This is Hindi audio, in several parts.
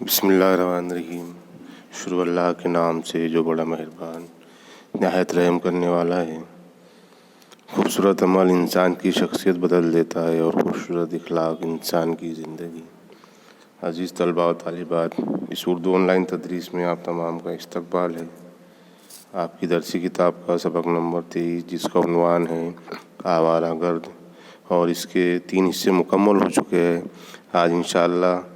बिस्मिल्लाहिर्रहमानिर्रहीम। शुरू अल्लाह के नाम से जो बड़ा मेहरबान नहायत रहम करने वाला है। खूबसूरत अमल इंसान की शख्सियत बदल देता है और खूबसूरत इखलाक इंसान की ज़िंदगी। अज़ीज़ तलबा व तालिबात, इस उर्दू ऑनलाइन तदरीस में आप तमाम का इस्तकबाल है। आपकी दरसी किताब का सबक नंबर 23, जिसका उन्वान है आवारा गर्द, और इसके 3 हिस्से मुकम्मल हो चुके हैं। आज इंशाअल्लाह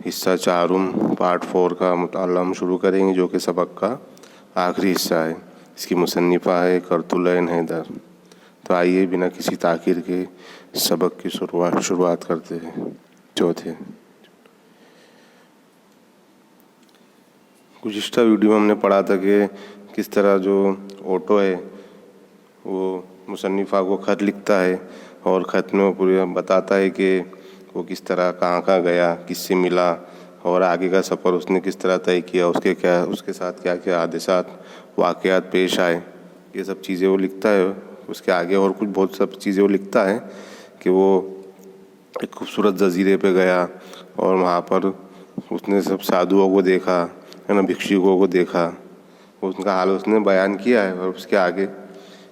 हिस्सा 4 पार्ट 4 का मुताला हम शुरू करेंगे, जो कि सबक का आखिरी हिस्सा है। इसकी मुसन्निफ़ा है करतुलैन हैदर। तो आइए बिना किसी ताख़ीर के सबक की शुरुआत करते हैं। चौथे गुज़िश्ता वीडियो में हमने पढ़ा था कि किस तरह जो ओटो है वो मुसन्निफ़ा को ख़त लिखता है और ख़त में वो पूरा बताता है कि वो किस तरह कहाँ गया, किससे मिला और आगे का सफ़र उसने किस तरह तय किया, उसके साथ क्या क्या हादसात वाक़यात पेश आए, ये सब चीज़ें वो लिखता है। उसके आगे और कुछ बहुत सब चीज़ें वो लिखता है कि वो एक खूबसूरत जजीरे पे गया और वहाँ पर उसने सब साधुओं को देखा, है ना, भिक्षुकों को देखा, उनका हाल उसने बयान किया है। और उसके आगे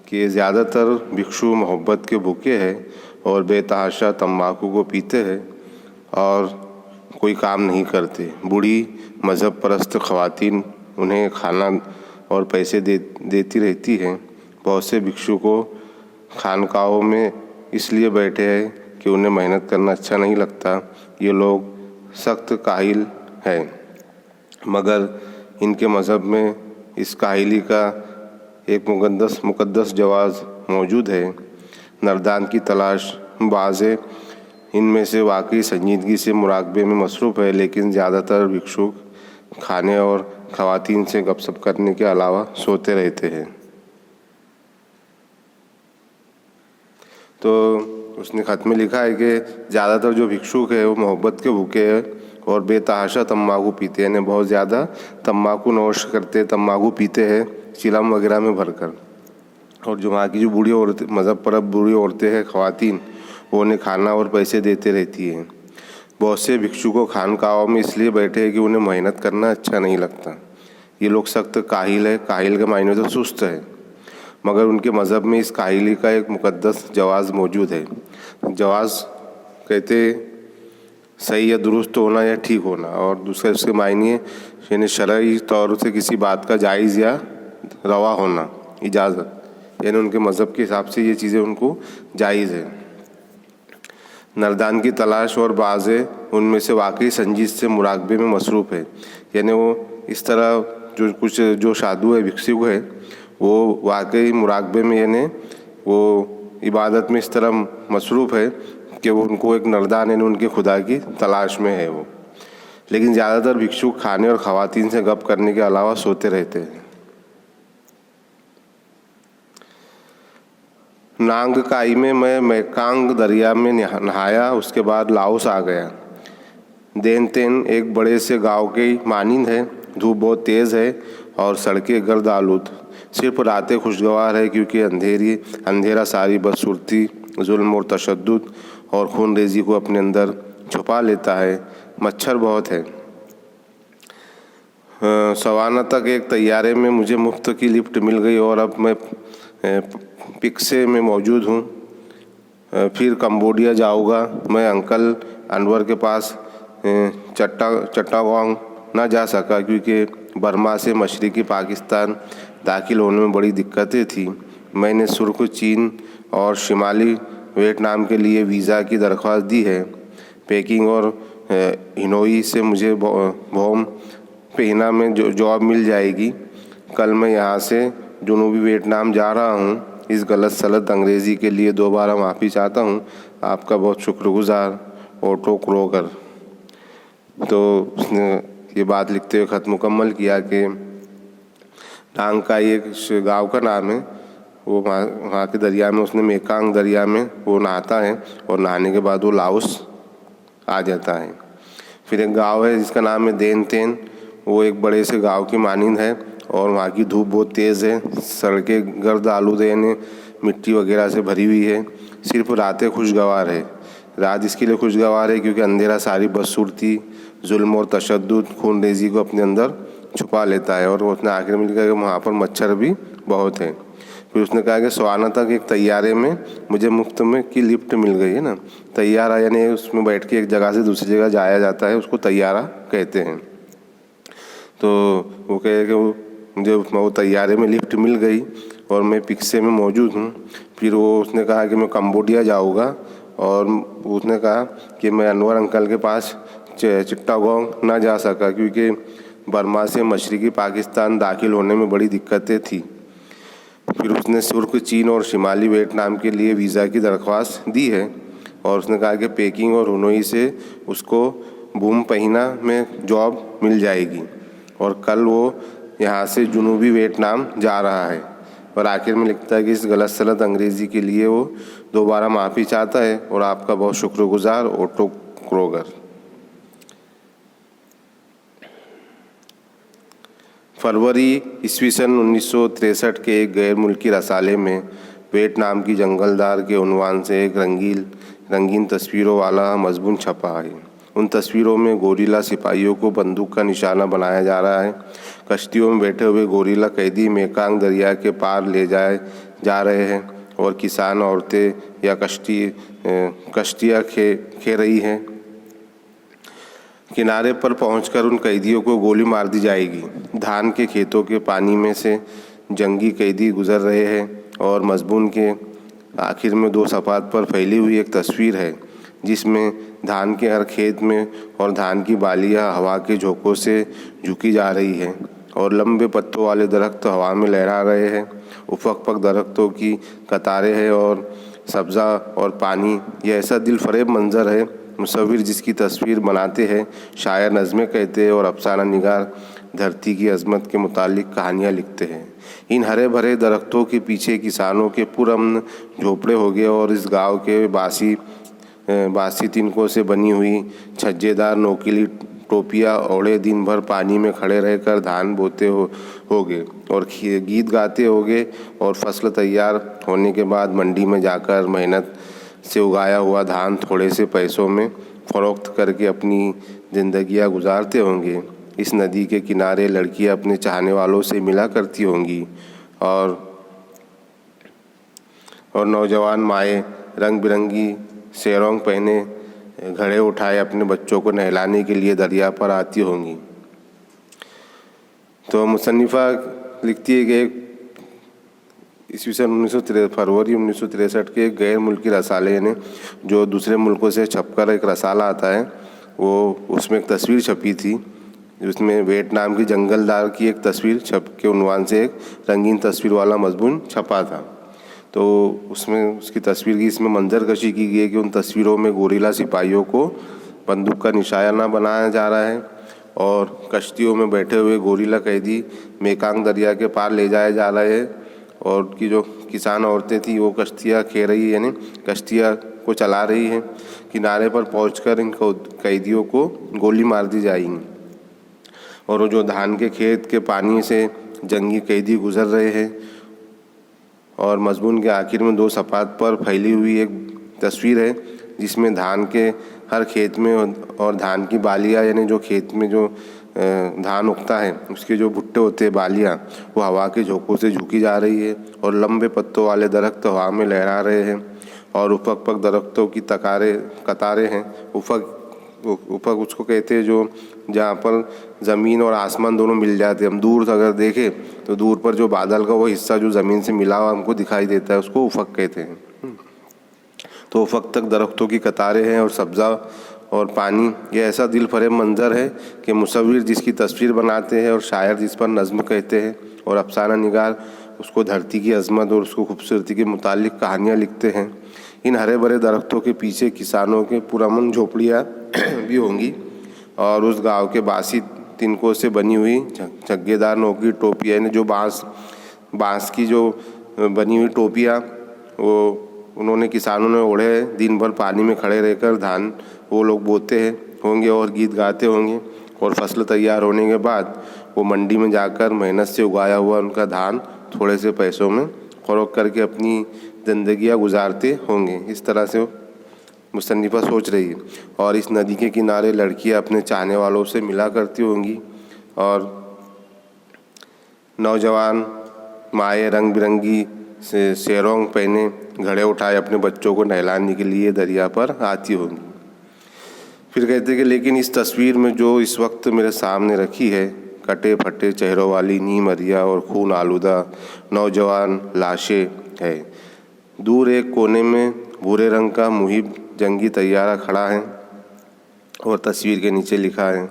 कि ज़्यादातर भिक्षु मोहब्बत के भूखे हैं और बेतहाशा तम्बाकू को पीते हैं और कोई काम नहीं करते। बूढ़ी मज़हब परस्त ख़वातीन उन्हें खाना और पैसे देती रहती हैं। बहुत से भिक्षु को खानकाहों में इसलिए बैठे हैं कि उन्हें मेहनत करना अच्छा नहीं लगता। ये लोग सख्त काहिल हैं, मगर इनके मज़हब में इस काहिली का एक मुक़द्दस जवाज़ मौजूद है। नरदान की तलाश बाज़े इनमें से वाकई संजीदगी से मुराकबे में मसरूफ़ है, लेकिन ज़्यादातर भिक्षुक खाने और ख़वातीन से गपशप करने के अलावा सोते रहते हैं। तो उसने ख़त में लिखा है कि ज़्यादातर जो भिक्षुक है वो मोहब्बत के भूखे हैं और बेतहाशा तम्बाकू पीते हैं, बहुत ज़्यादा तम्बाकू नोश करते, तम्बाकू पीते हैं चिलम वगैरह में भरकर। और जो वहाँ की जो बूढ़ी औरतें, मज़हब पर बूढ़ी औरतें हैं, ख़वातीन, वो उन्हें खाना और पैसे देते रहती हैं। बहुत से भिक्षुकों खानकाहों में इसलिए बैठे हैं कि उन्हें मेहनत करना अच्छा नहीं लगता। ये लोग सख्त काहिल है, काहिल के मायने तो सुस्त है, मगर उनके मज़हब में इस काहिली का एक मुक़द्दस जवाज़ मौजूद है। जवाज़ कहते सही या दुरुस्त होना या ठीक होना, और दूसरा उसके मायने यानी शरई तौर से किसी बात का जायज़ या रवा होना, इजाज़त, यानी उनके मज़हब के हिसाब से ये चीज़ें उनको जायज़ है। नरदान की तलाश और बाज़े उनमें से वाकई संजीद से मुराकबे में मसरूफ़ है, यानी वो इस तरह जो साधु है, भिक्षुक है, वो वाकई मुराकबे में, यानी वो इबादत में इस तरह मसरूफ़ है कि वो उनको एक नरदान यानी उनके खुदा की तलाश में है वो। लेकिन ज़्यादातर भिक्षुक खाने और ख़वातीन से गप करने के अलावा सोते रहते हैं। नांग काई में मैं मेकांग दरिया में नहाया, उसके बाद लाओस आ गया। देन तेन एक बड़े से गांव के मानिंद है। धूप बहुत तेज़ है और सड़कें गर्द आलूद। सिर्फ रातें खुशगवार है क्योंकि अंधेरा सारी बदसूरती, जुल्म और तशद्दुद और खून रेजी को अपने अंदर छुपा लेता है। मच्छर बहुत है। सवाना तक एक तैयारे में मुझे मुफ्त की लिफ्ट मिल गई और अब मैं पिक्से में मौजूद हूँ। फिर कंबोडिया जाऊँगा। मैं अंकल अनवर के पास चट्टागोंग ना जा सका क्योंकि बर्मा से मशरक़ी पाकिस्तान दाखिल होने में बड़ी दिक्कतें थी। मैंने सुर्ख चीन और शिमाली वियतनाम के लिए वीज़ा की दरख्वास्त दी है। पेकिंग और हिनोई से मुझे भोम पेहना में जॉब मिल जाएगी। कल मैं यहाँ से जनूबी वियतनाम जा रहा हूँ। इस गलत सलत अंग्रेज़ी के लिए दोबारा माफ़ी चाहता हूँ। आपका बहुत शुक्रगुज़ार, ऑटो क्रोगर। तो उसने ये बात लिखते हुए ख़त मुकम्मल किया कि नांग का एक गांव का नाम है, वो वहाँ के दरिया में, उसने मेकांग दरिया में वो नहाता है और नहाने के बाद वो लाओस आ जाता है। फिर एक गांव है जिसका नाम है देन तेन, वो एक बड़े से गांव की मानिंद है और वहाँ की धूप बहुत तेज़ है। सड़कें गर्द आलूदे यानी मिट्टी वगैरह से भरी हुई है। सिर्फ रातें खुशगवार है रात इसके लिए खुशगवार है क्योंकि अंधेरा सारी बदसूरती, जुल्म और तशद्दुद, खूनरेज़ी को अपने अंदर छुपा लेता है। और उसने आखिर में लिखा कि वहाँ पर मच्छर भी बहुत है। फिर उसने कहा कि सोआना तक एक तैयारे में मुझे मुफ्त में की लिफ्ट मिल गई है ना। तैयारा यानी उसमें बैठ के एक जगह से दूसरी जगह जाया जाता है, उसको तैयारा कहते हैं। तो वो कहे कि मुझे वो तैयारे में लिफ्ट मिल गई और मैं पिक्से में मौजूद हूँ। फिर वो उसने कहा कि मैं कंबोडिया जाऊँगा और उसने कहा कि मैं अनवर अंकल के पास चिट्टागोंग ना जा सका क्योंकि बर्मा से मशरक़ी पाकिस्तान दाखिल होने में बड़ी दिक्कतें थी। फिर उसने सुर्ख चीन और शिमाली वियतनाम के लिए वीज़ा की दरख्वास्त दी है और उसने कहा कि पेकिंग और हुनोई से उसको बूम पहिना में जॉब मिल जाएगी और कल वो यहाँ से जुनूबी वियतनाम जा रहा है। और आखिर में लिखता है कि इस गलत सलत अंग्रेज़ी के लिए वो दोबारा माफ़ी चाहता है और आपका बहुत शुक्रगुजार, ओटो क्रोगर। फरवरी ईस्वी सन 1963 के एक गैर मुल्की रसाले में वियतनाम की जंगलदार के उन्वान से एक रंगीन तस्वीरों वाला मजमून छपा है। उन तस्वीरों में गोरिल्ला सिपाहियों को बंदूक का निशाना बनाया जा रहा है। कश्तियों में बैठे हुए गोरिल्ला कैदी मेकांग दरिया के पार ले जाए जा रहे हैं और किसान औरतें या कश्तियाँ खे रही हैं। किनारे पर पहुंचकर उन कैदियों को गोली मार दी जाएगी। धान के खेतों के पानी में से जंगी कैदी गुजर रहे हैं और मजमून के आखिर में 2 सफ़ात पर फैली हुई एक तस्वीर है जिसमें धान के हर खेत में और धान की बालियां हवा के झोंकों से झुकी जा रही है और लंबे पत्तों वाले दरख्त हवा में लहरा रहे हैं। उफक पर दरख्तों की कतारें हैं और सब्ज़ा और पानी। यह ऐसा दिलफरेब मंजर है। मुसव्विर जिसकी तस्वीर बनाते हैं, शायर नज़में कहते हैं और अफसाना निगार धरती की अजमत के मुतालिक कहानियाँ लिखते हैं। इन हरे भरे दरख्तों के पीछे किसानों के पुरअमन झोपड़े हो गए और इस गांव के बासी तिनकों से बनी हुई छज्जेदार नोकीली टोपियाँ ओढ़े दिन भर पानी में खड़े रहकर धान बोते होगे और गीत गाते होगे और फसल तैयार होने के बाद मंडी में जाकर मेहनत से उगाया हुआ धान थोड़े से पैसों में फ़रोख्त करके अपनी ज़िंदगियाँ गुजारते होंगे। इस नदी के किनारे लड़कियाँ अपने चाहने वालों से मिला करती होंगी और नौजवान माएँ रंग बिरंगी शेरोंग पहने घड़े उठाए अपने बच्चों को नहलाने के लिए दरिया पर आती होंगी। तो मुसन्निफ़ा लिखती है कि ईस्वी सन फरवरी 1963 के गैर मुल्की रसाले यानी जो दूसरे मुल्कों से छपकर एक रसाला आता है, वो उसमें एक तस्वीर छपी थी जिसमें वियतनाम की जंगलदार की एक तस्वीर छप के उन्वान से एक रंगीन तस्वीर वाला मजमून छपा था। तो उसमें उसकी तस्वीर की इसमें मंजर कशी की गई है कि उन तस्वीरों में गोरिल्ला सिपाहियों को बंदूक का निशाना बनाया जा रहा है और कश्तियों में बैठे हुए गोरिल्ला कैदी मेकांग दरिया के पार ले जाए जा रहे हैं और की जो किसान औरतें थी वो कश्तियाँ खे रही यानी कश्तियाँ को चला रही हैं। किनारे पर पहुंचकर इन कैदियों को गोली मार दी जाएगी और जो धान के खेत के पानी से जंगी कैदी गुजर रहे हैं। और मजमून के आखिर में 2 सफ़ात पर फैली हुई एक तस्वीर है जिसमें धान के हर खेत में और धान की बालियाँ यानी जो खेत में जो धान उगता है उसके जो भुट्टे होते हैं बालियाँ, वो हवा के झोंकों से झुकी जा रही है और लंबे पत्तों वाले दरख्त हवा में लहरा रहे हैं और उफक पर दरख्तों की कतारें हैं। उफक उसको कहते हैं जो जहाँ पर ज़मीन और आसमान दोनों मिल जाते हैं। हम दूर से अगर देखें तो दूर पर जो बादल का वो हिस्सा जो ज़मीन से मिला हुआ हमको दिखाई देता है, उसको उफक कहते हैं। तो उफक तक दरख्तों की कतारें हैं और सब्ज़ा और पानी। यह ऐसा दिलफरेब मंजर है कि मुसव्विर जिसकी तस्वीर बनाते हैं और शायर जिस पर नज़्म कहते हैं और अफसाना निगार उसको धरती की अजमत और उसको खूबसूरती के मुतालिक कहानियाँ लिखते हैं। इन हरे भरे दरख्तों के पीछे किसानों के पुरअमन झोपड़ियाँ भी होंगी और उस गांव के बासी तिनकों से बनी हुई छज्जेदार नोकी टोपियाँ यानी जो बाँस की जो बनी हुई टोपियाँ वो उन्होंने किसानों ने ओढ़े दिन भर पानी में खड़े रहकर धान वो लोग बोते हैं होंगे और गीत गाते होंगे और फसल तैयार होने के बाद वो मंडी में जाकर मेहनत से उगाया हुआ उनका धान थोड़े से पैसों में फ़रोख्त करके अपनी ज़िंदगियाँ गुजारते होंगे। इस तरह से मुसन्निफ़ा सोच रही है। और इस नदी के किनारे लड़कियां अपने चाहने वालों से मिला करती होंगी और नौजवान माएँ रंग बिरंगी शेरोंग पहने घड़े उठाए अपने बच्चों को नहलाने के लिए दरिया पर आती होंगी। फिर कहते कि लेकिन इस तस्वीर में जो इस वक्त मेरे सामने रखी है, कटे फटे चेहरों वाली नीम अरिया और खून आलूदा नौजवान लाशें है। दूर एक कोने में भूरे रंग का मुहिब जंगी तैयारा खड़ा है और तस्वीर के नीचे लिखा है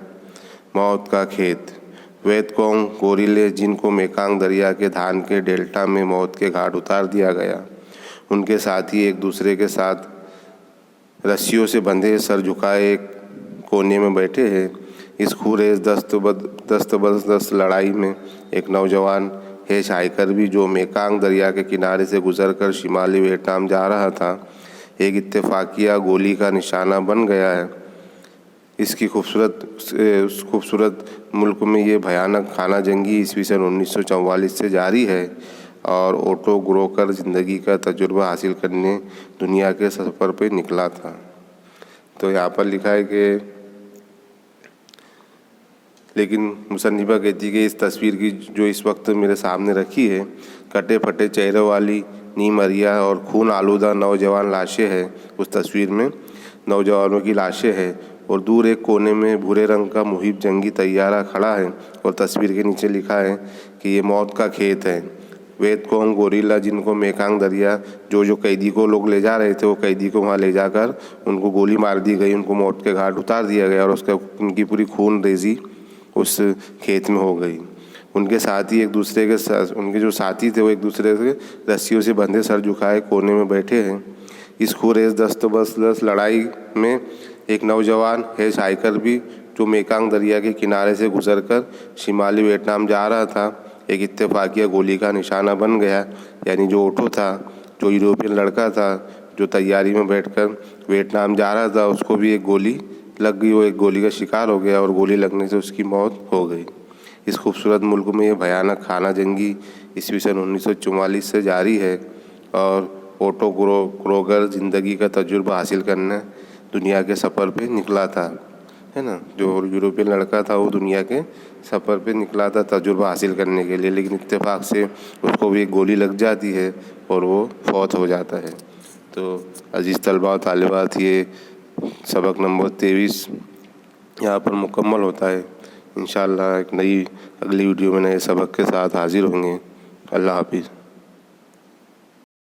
मौत का खेत। वेतकोंग गोरिल्ले जिनको मेकांग दरिया के धान के डेल्टा में मौत के घाट उतार दिया गया, उनके साथी एक दूसरे के साथ रस्सियों से बंधे सर झुकाए एक कोने में बैठे हैं। इस खूरेज दस्त लड़ाई में एक नौजवान हेच हाइकर भी जो मेकांग दरिया के किनारे से गुजरकर शिमाली वियतनाम जा रहा था, एक इत्तेफाकिया गोली का निशाना बन गया है। इसकी खूबसूरत मुल्क में ये भयानक खाना जंगी ईस्वी सन 1944 से जारी है और ओटो ग्रोकर ज़िंदगी का तजुर्बा हासिल करने दुनिया के सफ़र पे निकला था। तो यहाँ पर लिखा है कि लेकिन मुसन्निफ़ा कहती है कि इस तस्वीर की जो इस वक्त मेरे सामने रखी है, कटे फटे चेहरों वाली नीम अरिया और खून आलूदा नौजवान लाशें हैं। उस तस्वीर में नौजवानों की लाशें हैं और दूर एक कोने में भूरे रंग का मुहिब जंगी तैयारा खड़ा है और तस्वीर के नीचे लिखा है कि ये मौत का खेत है। वेतकोंग गोरिल्ला जिनको मेकांग दरिया जो कैदी को लोग ले जा रहे थे, वो कैदी को वहाँ ले जाकर उनको गोली मार दी गई, उनको मौत के घाट उतार दिया गया और उसका उनकी पूरी खून रेजी उस खेत में हो गई। उनके साथी एक दूसरे के साथ उनके जो साथी थे वो एक दूसरे से रस्सियों से बंधे सर झुकाए कोने में बैठे हैं। इस खूरेज दस्त लड़ाई में एक नौजवान हेच हाइकर भी जो मेकांग दरिया के किनारे से गुजरकर शिमाली वियतनाम जा रहा था, एक इत्तेफाकिया गोली का निशाना बन गया। यानी जो ओटो था, जो यूरोपियन लड़का था जो तैयारी में बैठकर वियतनाम जा रहा था, उसको भी एक गोली लग गई, वो एक गोली का शिकार हो गया और गोली लगने से उसकी मौत हो गई। इस खूबसूरत मुल्क में ये भयानक खाना जंगी ईस्वी सन 1944 से जारी है और ओटो ग्रोगर ज़िंदगी का तजुर्बा हासिल करने दुनिया के सफ़र पे निकला था, है ना। जो यूरोपियन लड़का था वो दुनिया के सफ़र पे निकला था तजुर्बा हासिल करने के लिए, लेकिन इत्तेफाक से उसको भी एक गोली लग जाती है और वो फौत हो जाता है। तो अजीज़ तलबा और तालिबात, ये सबक नंबर 23 यहाँ पर मुकम्मल होता है। इंशाअल्लाह एक नई अगली वीडियो में नए सबक के साथ हाजिर होंगे। अल्लाह हाफिज़।